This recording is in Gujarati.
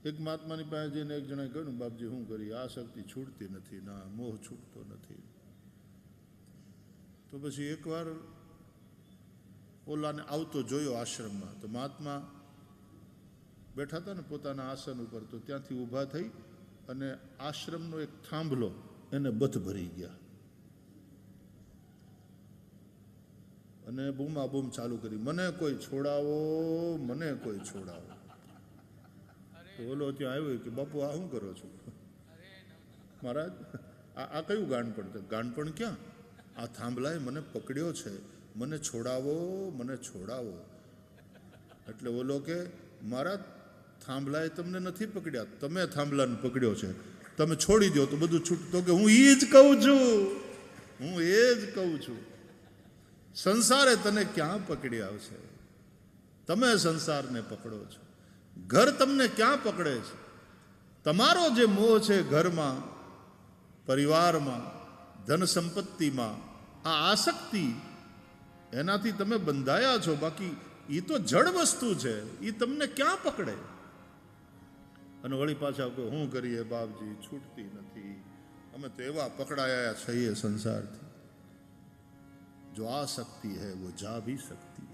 એક મહાત્માની પાસે જઈને એક જણાએ કહ્યું, બાપજી શું કરી, આ શક્તિ છૂટતી નથી, ના મોહ છૂટતો નથી. તો પછી એકવાર ઓલાને આવતો જોયો આશ્રમમાં. તો મહાત્મા બેઠા હતા ને પોતાના આસન ઉપર, તો ત્યાંથી ઊભા થઈ અને આશ્રમનો એક થાંભલો એને બથ ભરી ગયા અને બૂમા બૂમ ચાલુ કરી, મને કોઈ છોડાવો, મને કોઈ છોડાવો. તો ઓલો ત્યાં આવ્યો કે બાપુ આ શું કરો છો? મહારાજ આ કયું ગાંડપણ? તો ગાંડપણ ક્યાં, આ થાંભલાએ મને પકડ્યો છે, મને છોડાવો, મને છોડાવો. એટલે ઓલો કે મહારાજ થાંભલાએ તમને નથી પકડ્યા, તમે થાંભલાને પકડ્યો છે, તમે છોડી દો તો બધું છૂટતો. કે હું એ જ કહું છું, હું એ જ કહું છું. સંસારે તને ક્યાં પકડી આવશે? તમે સંસારને પકડો છો. ઘર તમને ક્યાં પકડે છે? તમારો જે મોહ છે ઘરમાં, પરિવારમાં, ધન સંપત્તિમાં, આ આસક્તિ, એનાથી તમે બંધાયા છો. બાકી એ તો જડ વસ્તુ છે, એ તમને ક્યાં પકડે? અને વળી પાછા કોઈ શું કરીએ બાપજી, છૂટતી નથી, અમે તો એવા પકડાયા છીએ સંસારથી. જો આ શક્તિ है वो जा भी सकती.